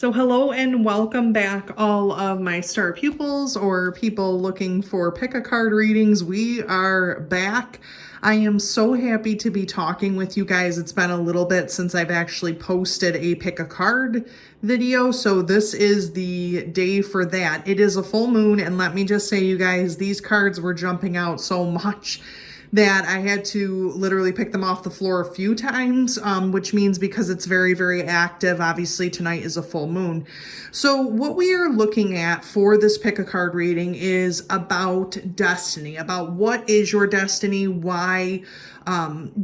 So hello and welcome back, all of my star pupils or people looking for pick a card readings. We are back. I am so happy to be talking with you guys. It's been a little bit since I've actually posted a pick a card video, so this is the day for that. It is a full moon, and let me just say, you guys, these cards were jumping out so much that I had to literally pick them off the floor a few times, which means because it's very, very active, obviously tonight is a full moon. So what we are looking at for this pick a card reading is about destiny, about what is your destiny, why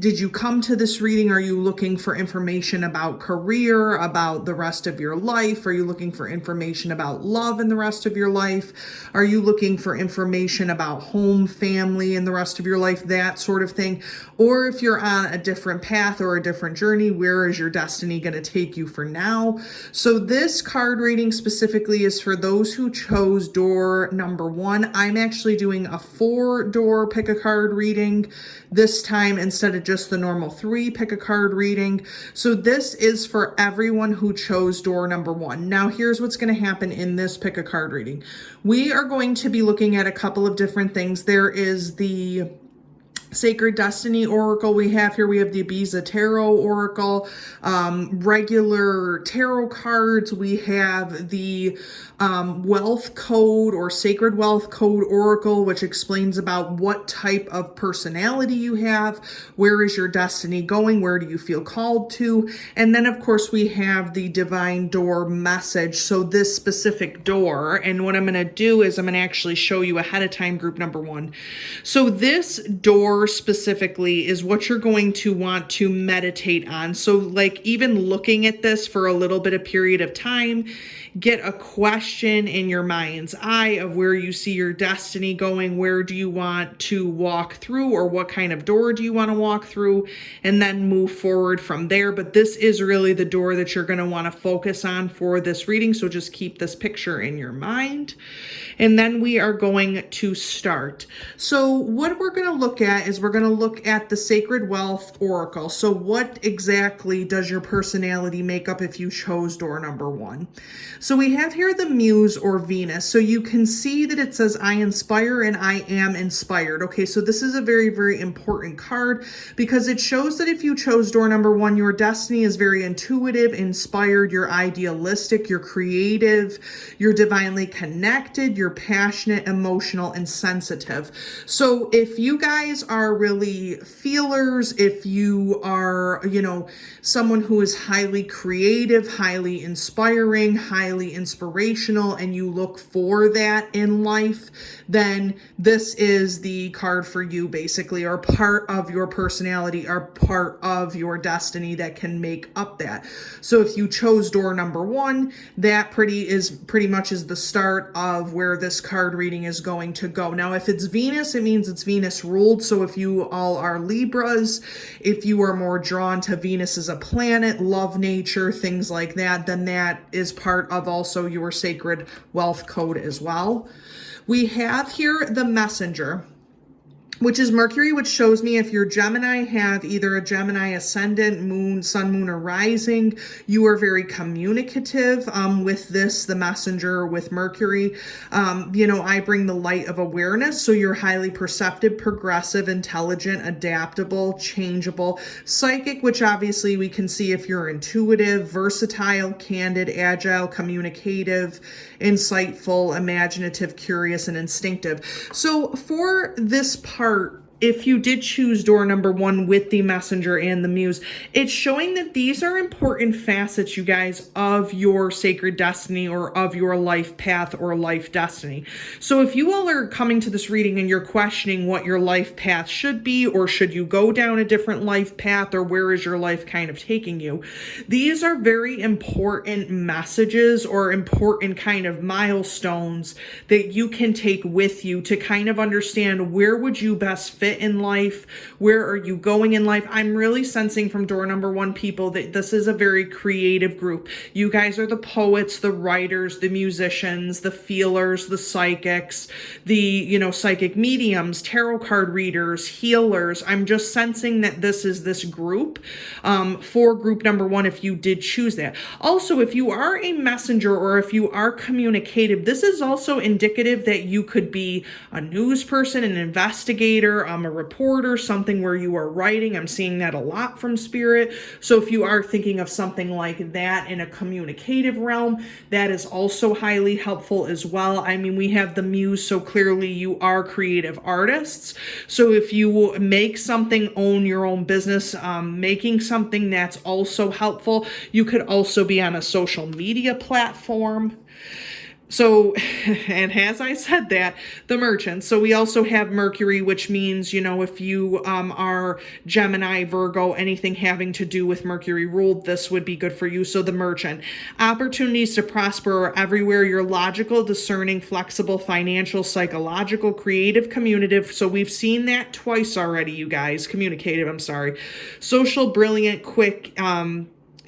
did you come to this reading? Are you looking for information about career, about the rest of your life? Are you looking for information about love in the rest of your life? Are you looking for information about home, family, and the rest of your life, that sort of thing? Or if you're on a different path or a different journey, where is your destiny going to take you for now? So this card reading specifically is for those who chose door number 1. I'm actually doing a 4-door pick a card reading this time instead of just the normal 3 pick a card reading. So this is for everyone who chose door number 1. Now here's what's going to happen in this pick a card reading. We are going to be looking at a couple of different things. There is the Sacred Destiny Oracle we have here. We have the Ibiza Tarot Oracle, regular tarot cards. We have the Wealth Code or Sacred Wealth Code Oracle, which explains about what type of personality you have, where is your destiny going, where do you feel called to, and then of course we have the Divine Door message. So this specific door, and what I'm going to do is I'm going to actually show you ahead of time group number 1. So this door specifically is what you're going to want to meditate on. So like even looking at this for a little bit of period of time, get a question in your mind's eye of where you see your destiny going, where do you want to walk through, or what kind of door do you want to walk through, and then move forward from there. But this is really the door that you're going to want to focus on for this reading, so just keep this picture in your mind. And then we are going to start. So what we're going to look at is we're going to look at the Sacred Wealth Oracle. So what exactly does your personality make up if you chose door number 1? So we have here the Muse or Venus. So you can see that it says I inspire and I am inspired. Okay, so this is a very, very important card because it shows that if you chose door number 1, your destiny is very intuitive, inspired, you're idealistic, you're creative, you're divinely connected, you're passionate, emotional, and sensitive. So if you guys are really feelers, if you are, someone who is highly creative, highly inspiring, highly inspirational, and you look for that in life, then this is the card for you, basically, or part of your personality, or part of your destiny that can make up that. So if you chose door number 1, that pretty much is the start of where this card reading is going to go. Now, if it's Venus, it means it's Venus ruled. So if you all are Libras, if you are more drawn to Venus as a planet, love nature, things like that, then that is part of also your Sacred Wealth Code as well. We have here the Messenger, which is Mercury, which shows me if you're Gemini, have either a Gemini ascendant, moon, sun, moon, or rising. You are very communicative with this, the Messenger with Mercury. I bring the light of awareness. So you're highly perceptive, progressive, intelligent, adaptable, changeable, psychic, which obviously we can see if you're intuitive, versatile, candid, agile, communicative, insightful, imaginative, curious, and instinctive. So for this part, if you did choose door number 1 with the Messenger and the Muse, it's showing that these are important facets, you guys, of your sacred destiny or of your life path or life destiny. So if you all are coming to this reading and you're questioning what your life path should be, or should you go down a different life path, or where is your life kind of taking you, these are very important messages or important kind of milestones that you can take with you to kind of understand where would you best fit fit in life? Where are you going in life? I'm really sensing from door number 1 people that this is a very creative group. You guys are the poets, the writers, the musicians, the feelers, the psychics, the, psychic mediums, tarot card readers, healers. I'm just sensing that this is this group for group number 1 if you did choose that. Also, if you are a messenger or if you are communicative, this is also indicative that you could be a news person, an investigator, a reporter, something where you are writing. I'm seeing that a lot from Spirit. So if you are thinking of something like that in a communicative realm, that is also highly helpful as well. I mean, we have the muse, so clearly you are creative artists. So if you make something, own your own business, making something, that's also helpful. You could also be on a social media platform. So, and as I said that, the merchant. So we also have Mercury, which means, if you are Gemini, Virgo, anything having to do with Mercury ruled, this would be good for you. So the merchant. Opportunities to prosper are everywhere. You're logical, discerning, flexible, financial, psychological, creative, communicative. So we've seen that twice already, you guys. Communicative, I'm sorry. Social, brilliant, quick,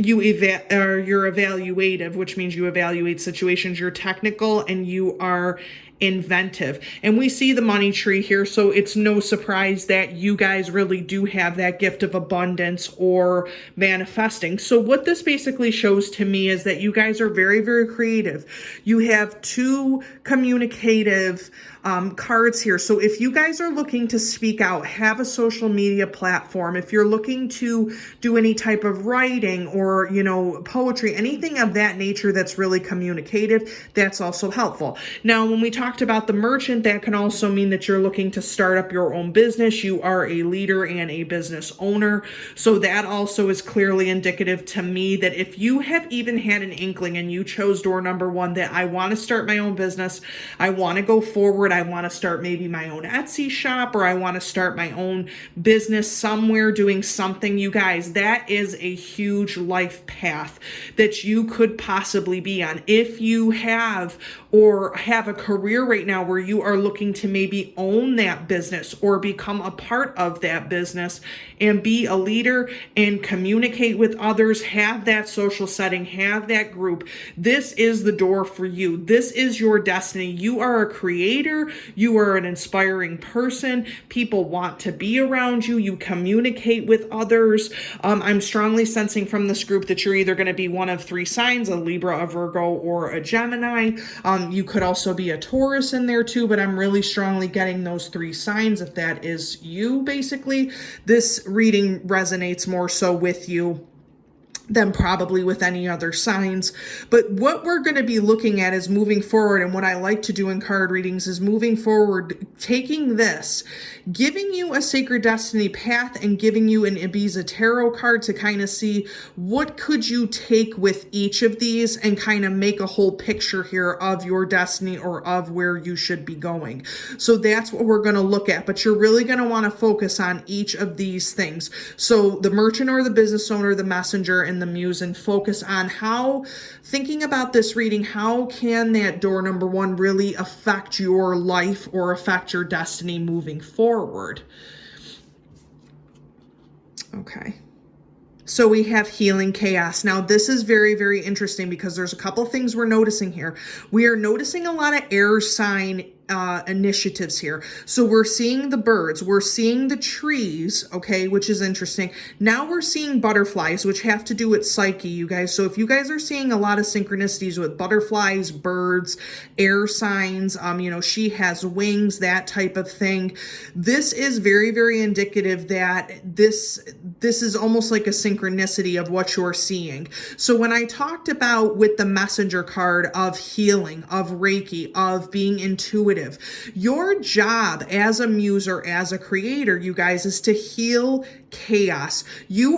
you're evaluative, which means you evaluate situations. You're technical and you are inventive. And we see the money tree here, so it's no surprise that you guys really do have that gift of abundance or manifesting. So what this basically shows to me is that you guys are very, very creative. You have 2 communicative cards here. So if you guys are looking to speak out, have a social media platform, if you're looking to do any type of writing or, poetry, anything of that nature that's really communicative, that's also helpful. Now, when we talked about the merchant, that can also mean that you're looking to start up your own business. You are a leader and a business owner. So that also is clearly indicative to me that if you have even had an inkling and you chose door number 1 that I want to start my own business, I want to go forward, I want to start maybe my own Etsy shop, or I want to start my own business somewhere doing something, you guys, that is a huge life path that you could possibly be on. If you have a career right now where you are looking to maybe own that business or become a part of that business and be a leader and communicate with others, have that social setting, have that group, this is the door for you. This is your destiny. You are a creator. You are an inspiring person. People want to be around you. You communicate with others. I'm strongly sensing from this group that you're either going to be one of 3 signs, a Libra, a Virgo, or a Gemini. You could also be a Taurus in there too, but I'm really strongly getting those 3 signs. If that is you, basically, this reading resonates more so with you than probably with any other signs. But what we're going to be looking at is moving forward, and what I like to do in card readings is moving forward, taking this, giving you a sacred destiny path and giving you an Ibiza tarot card to kind of see what could you take with each of these and kind of make a whole picture here of your destiny or of where you should be going. So that's what we're going to look at, but you're really going to want to focus on each of these things. So the merchant or the business owner, the messenger, and the muse, and focus on how, thinking about this reading, how can that door number 1 really affect your life or affect your destiny moving forward? Okay. So we have healing chaos. Now, this is very, very interesting because there's a couple things we're noticing here. We are noticing a lot of air sign initiatives here. So we're seeing the birds, we're seeing the trees, okay, which is interesting. Now we're seeing butterflies, which have to do with Psyche, you guys. So if you guys are seeing a lot of synchronicities with butterflies, birds, air signs, she has wings, that type of thing, this is very, very indicative that this is almost like a synchronicity of what you're seeing. So when I talked about with the messenger card of healing, of Reiki, of being intuitive, your job as a muse or as a creator, you guys, is to heal chaos. You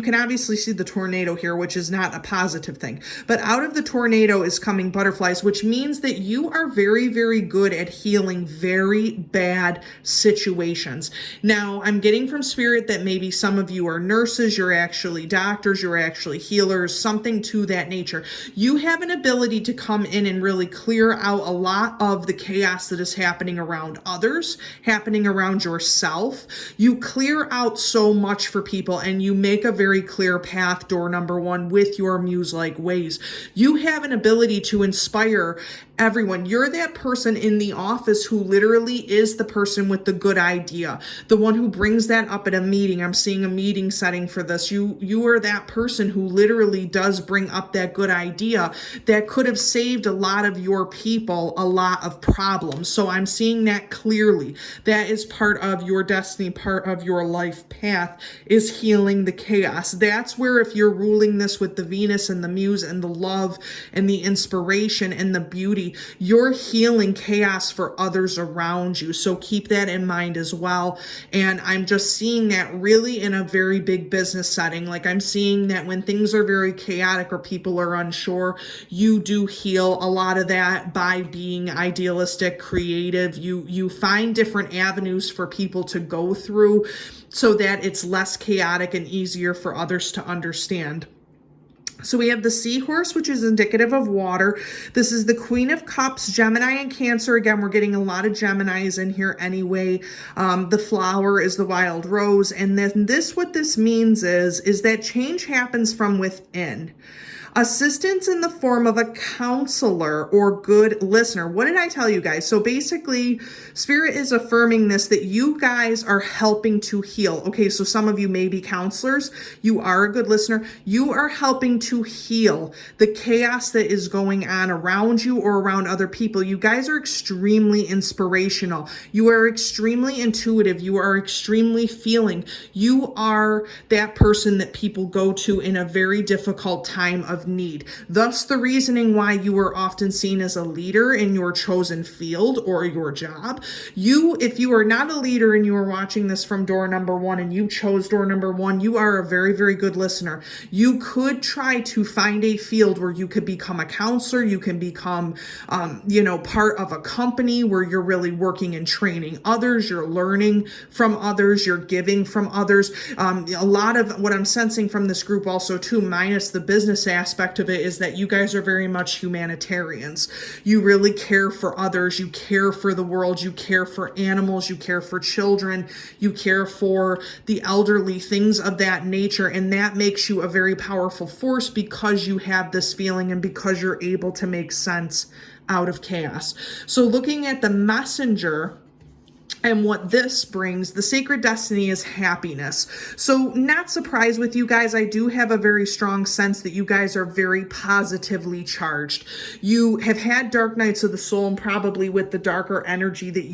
can obviously see the tornado here, which is not a positive thing, but out of the tornado is coming butterflies, which means that you are very, very good at healing very bad situations. Now, I'm getting from Spirit that maybe some of you are nurses, you're actually doctors, you're actually healers, something to that nature. You have an ability to come in and really clear out a lot of the chaos that is happening around others, happening around yourself. You clear out so much for people, and you make a very clear path, door number one, with your muse-like ways. You have an ability to inspire everyone. You're that person in the office who literally is the person with the good idea, the one who brings that up at a meeting. I'm seeing a meeting setting for this. You are that person who literally does bring up that good idea that could have saved a lot of your people a lot of problems. So I'm seeing that clearly. That is part of your destiny, part of your life path, is healing the chaos. That's where, if you're ruling this with the Venus and the muse and the love and the inspiration and the beauty, you're healing chaos for others around you. So keep that in mind as well. And I'm just seeing that really in a very big business setting. Like, I'm seeing that when things are very chaotic or people are unsure, you do heal a lot of that by being idealistic, creative. You find different avenues for people to go through so that it's less chaotic and easier for others to understand. So we have the seahorse, which is indicative of water. This is the Queen of Cups, Gemini and Cancer. Again, we're getting a lot of Geminis in here anyway. The flower is the wild rose. And then what this means is that change happens from within. Assistance in the form of a counselor or good listener. What did I tell you guys? So basically, Spirit is affirming this, that you guys are helping to heal. Okay, so some of you may be counselors. You are a good listener. You are helping to heal the chaos that is going on around you or around other people. You guys are extremely inspirational. You are extremely intuitive. You are extremely feeling. You are that person that people go to in a very difficult time of need. Thus the reasoning why you are often seen as a leader in your chosen field or your job. If you are not a leader and you are watching this from door number one and you chose door number one, you are a very, very good listener. You could try to find a field where you could become a counselor. You can become, part of a company where you're really working and training others. You're learning from others. You're giving from others. A lot of what I'm sensing from this group also too, minus the business aspect of it, is that you guys are very much humanitarians. You really care for others. You care for the world. You care for animals. You care for children. You care for the elderly, things of that nature. And that makes you a very powerful force because you have this feeling and because you're able to make sense out of chaos. So looking at the messenger and what this brings, the sacred destiny is happiness. So not surprised with you guys. I do have a very strong sense that you guys are very positively charged. You have had dark nights of the soul, and probably with the darker energy that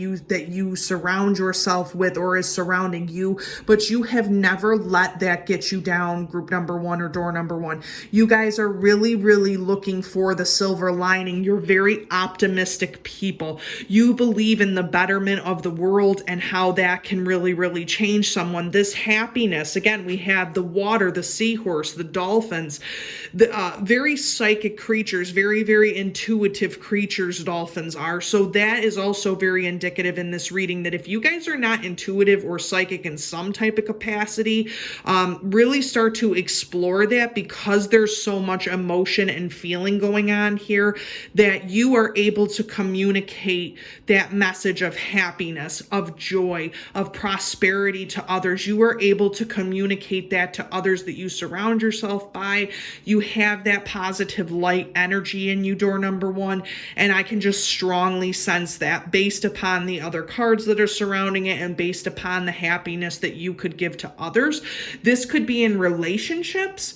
you surround yourself with or is surrounding you, but you have never let that get you down, group number one or door number one. You guys are really, really looking for the silver lining. You're very optimistic people. You believe in the betterment of the world and how that can really, really change someone. This happiness, again, we have the water, the seahorse, the dolphins, the very psychic creatures, very, very intuitive creatures, dolphins are. So that is also very indicative in this reading that if you guys are not intuitive or psychic in some type of capacity, really start to explore that, because there's so much emotion and feeling going on here that you are able to communicate that message of happiness, of joy, of prosperity to others. You are able to communicate that to others that you surround yourself by. You have that positive light energy in you, door number one, and I can just strongly sense that based upon the other cards that are surrounding it and based upon the happiness that you could give to others. This could be in relationships.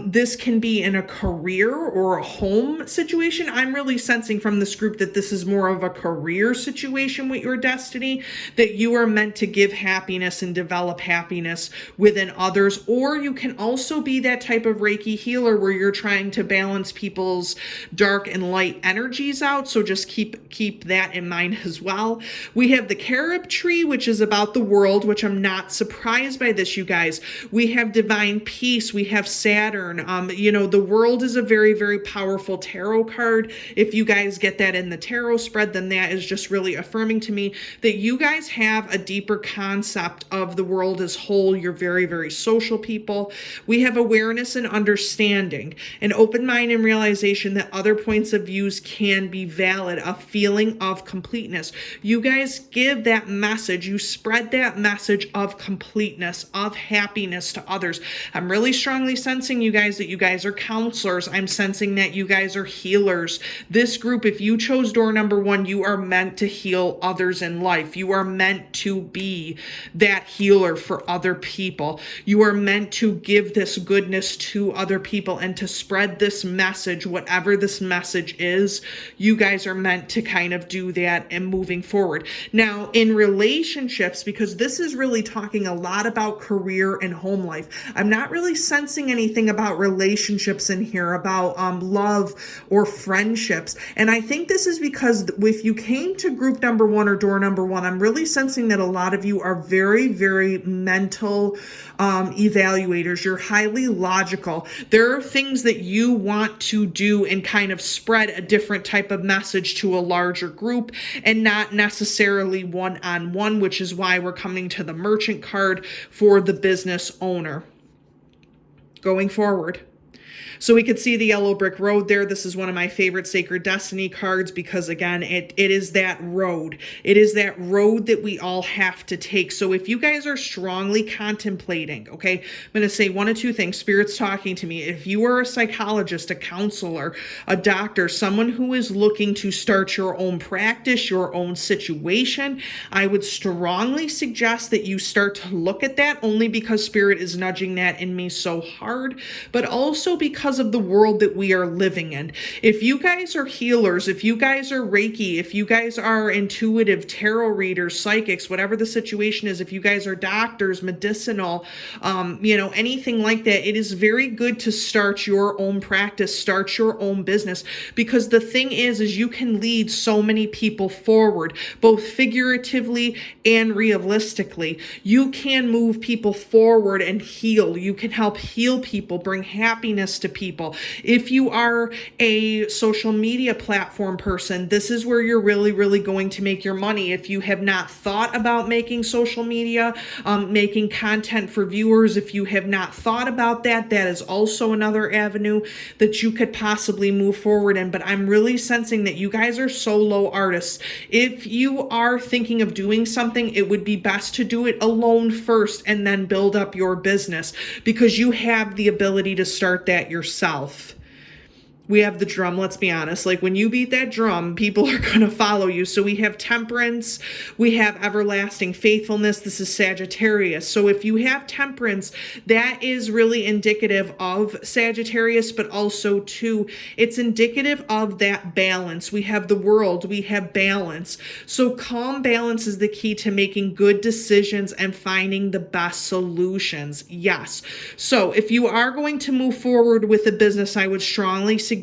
This can be in a career or a home situation. I'm really sensing from this group that this is more of a career situation with your destiny, that you are meant to give happiness and develop happiness within others. Or you can also be that type of Reiki healer where you're trying to balance people's dark and light energies out. So just keep that in mind as well. We have the carob tree, which is about the world, which I'm not surprised by this, you guys. We have divine peace. We have Saturn. The world is a very, very powerful tarot card. If you guys get that in the tarot spread, then that is just really affirming to me that that you guys have a deeper concept of the world as whole. You're very, very social people. We have awareness and understanding, an open mind and realization that other points of views can be valid, a feeling of completeness. You guys give that message. You spread that message of completeness, of happiness to others. I'm really strongly sensing, you guys, that you guys are counselors. I'm sensing that you guys are healers. This group, if you chose door number 1, you are meant to heal others in life. You are meant to be that healer for other people. You are meant to give this goodness to other people and to spread this message, whatever this message is. You guys are meant to kind of do that and moving forward. Now, in relationships, because this is really talking a lot about career and home life, I'm not really sensing anything about relationships in here, about love or friendships. And I think this is because if you came to group number 1 or door number 1, I'm really sensing that a lot of you are very, very mental evaluators. You're highly logical. There are things that you want to do and kind of spread a different type of message to a larger group and not necessarily one-on-one, which is why we're coming to the merchant card for the business owner going forward. So we could see the yellow brick road there. This is one of my favorite Sacred Destiny cards because, again, it is that road. It is that road that we all have to take. So if you guys are strongly contemplating, okay, I'm going to say one of two things. Spirit's talking to me. If you are a psychologist, a counselor, a doctor, someone who is looking to start your own practice, your own situation, I would strongly suggest that you start to look at that, only because Spirit is nudging that in me so hard, but also because of the world that we are living in. If you guys are healers, if you guys are Reiki, if you guys are intuitive tarot readers, psychics, whatever the situation is, if you guys are doctors, medicinal, anything like that, it is very good to start your own practice, start your own business, because the thing is you can lead so many people forward, both figuratively and realistically. You can move people forward and heal. You can help heal people, bring happiness to people. If you are a social media platform person, this is where you're really, really going to make your money. If you have not thought about making social media, making content for viewers, if you have not thought about that, that is also another avenue that you could possibly move forward in. But I'm really sensing that you guys are solo artists. If you are thinking of doing something, it would be best to do it alone first and then build up your business, because you have the ability to start that yourself. We have the drum, let's be honest. Like when you beat that drum, people are going to follow you. So we have temperance, we have everlasting faithfulness. This is Sagittarius. So if you have temperance, that is really indicative of Sagittarius, but also too, it's indicative of that balance. We have the world, we have balance. So calm balance is the key to making good decisions and finding the best solutions. Yes. So if you are going to move forward with a business, I would strongly suggest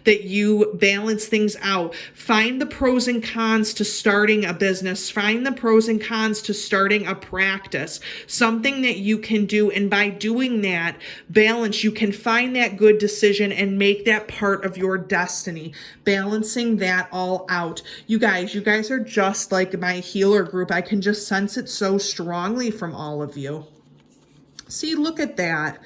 that you balance things out. Find the pros and cons to starting a business. Find the pros and cons to starting a practice, something that you can do. And by doing that balance, you can find that good decision and make that part of your destiny, balancing that all out. You guys are just like my healer group. I can just sense it so strongly from all of you. See, look at that.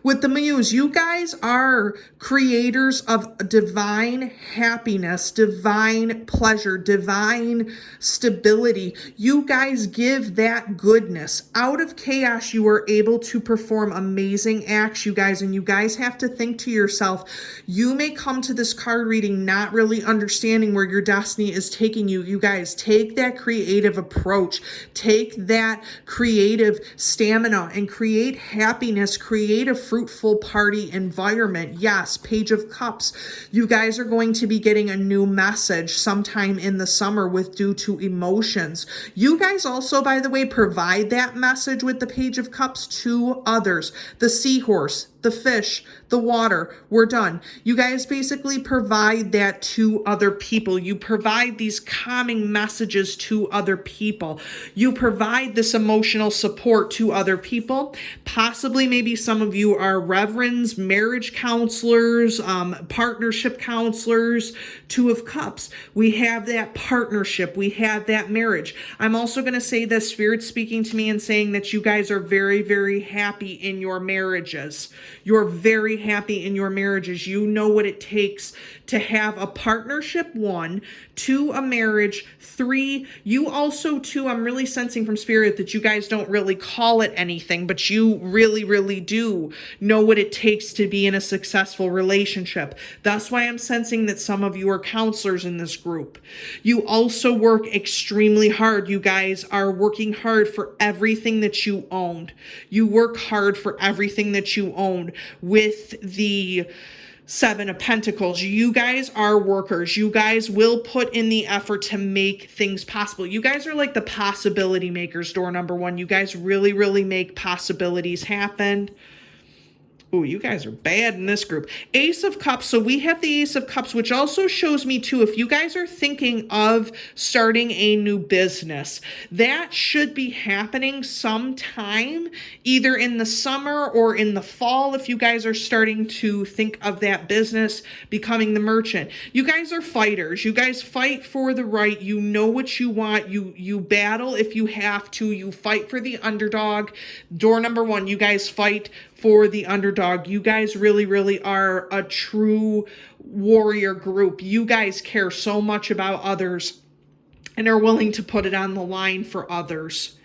With the Muse, you guys are creators of divine happiness, divine pleasure, divine stability. You guys give that goodness. Out of chaos, you are able to perform amazing acts, you guys, and you guys have to think to yourself, you may come to this card reading not really understanding where your destiny is taking you. You guys take that creative approach, take that creative stamina and create happiness, create a fruitful party environment. Yes, Page of Cups. You guys are going to be getting a new message sometime in the summer with due to emotions. You guys also, by the way, provide that message with the Page of Cups to others. The Seahorse, the fish, the water, we're done. You guys basically provide that to other people. You provide these calming messages to other people. You provide this emotional support to other people. Possibly maybe some of you are reverends, marriage counselors, partnership counselors. Two of Cups. We have that partnership. We have that marriage. I'm also going to say that Spirit's speaking to me and saying that you guys are very, very happy in your marriages. You're very happy in your marriages. You know what it takes to have a partnership, 1, 2, a marriage, 3, you also, too, I'm really sensing from Spirit that you guys don't really call it anything, but you really, really do know what it takes to be in a successful relationship. That's why I'm sensing that some of you are counselors in this group. You also work extremely hard. You guys are working hard for everything that you own. You work hard for everything that you own. With the 7 of Pentacles, you guys are workers. You guys will put in the effort to make things possible. You guys are like the possibility makers, door number 1. You guys really, really make possibilities happen. Ooh, you guys are bad in this group. Ace of Cups. So we have the Ace of Cups, which also shows me too, if you guys are thinking of starting a new business, that should be happening sometime, either in the summer or in the fall, if you guys are starting to think of that business, becoming the merchant. You guys are fighters. You guys fight for the right. You know what you want. You battle if you have to. You fight for the underdog. Door number 1, you guys fight for the underdog. You guys really, really are a true warrior group. You guys care so much about others and are willing to put it on the line for others.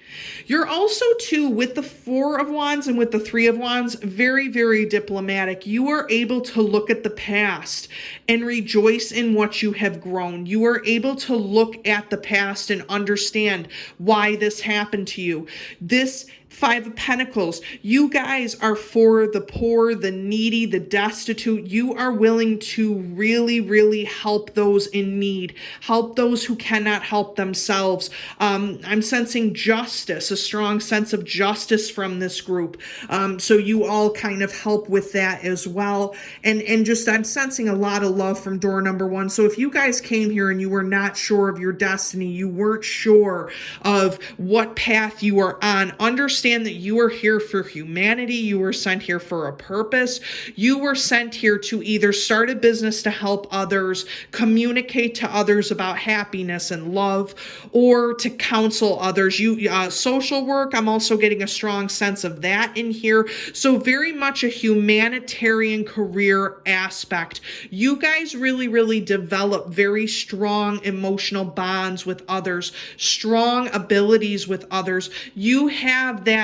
You're also, too, with the 4 of Wands and with the 3 of Wands, very, very diplomatic. You are able to look at the past and rejoice in what you have grown. You are able to look at the past and understand why this happened to you. This 5 of Pentacles, you guys are for the poor, the needy, the destitute. You are willing to really, really help those in need, help those who cannot help themselves. I'm sensing justice, a strong sense of justice from this group. So you all kind of help with that as well. And just, I'm sensing a lot of love from door number 1. So if you guys came here and you were not sure of your destiny, you weren't sure of what path you are on, understand that you are here for humanity. You were sent here for a purpose. You were sent here to either start a business to help others, communicate to others about happiness and love, or to counsel others. Social work, I'm also getting a strong sense of that in here. So very much a humanitarian career aspect. You guys really, really develop very strong emotional bonds with others, strong abilities with others. You have that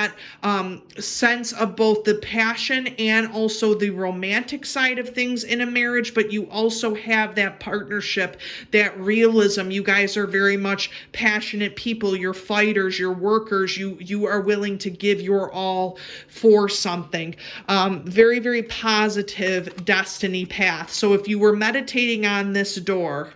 sense of both the passion and also the romantic side of things in a marriage, but you also have that partnership, that realism. You guys are very much passionate people. You're fighters, you're workers. You are willing to give your all for something. Very, very positive destiny path. So if you were meditating on this door,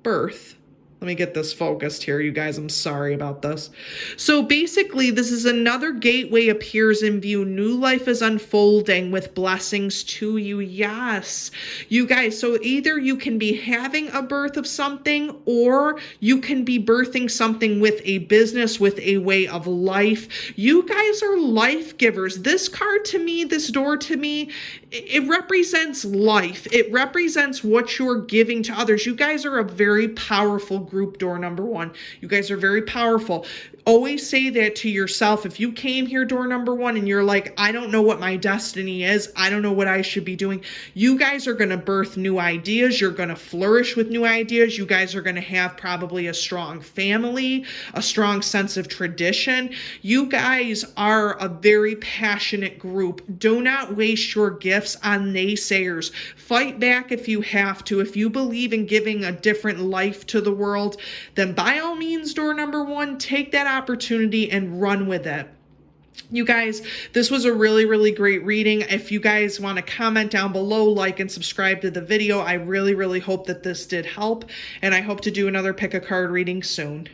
birth. Let me get this focused here, you guys. I'm sorry about this. So basically, this is another gateway appears in view. New life is unfolding with blessings to you. Yes, you guys. So either you can be having a birth of something, or you can be birthing something with a business, with a way of life. You guys are life givers. This card to me, this door to me, it represents life. It represents what you're giving to others. You guys are a very powerful group, door number 1. You guys are very powerful. Always say that to yourself. If you came here, door number 1, and you're like, I don't know what my destiny is, I don't know what I should be doing, you guys are going to birth new ideas. You're going to flourish with new ideas. You guys are going to have probably a strong family, a strong sense of tradition. You guys are a very passionate group. Do not waste your gifts on naysayers. Fight back if you have to. If you believe in giving a different life to the world, then by all means, door number 1, take that opportunity and run with it. You guys, this was a really, really great reading. If you guys want to comment down below, like and subscribe to the video, I really, really hope that this did help, and I hope to do another pick a card reading soon.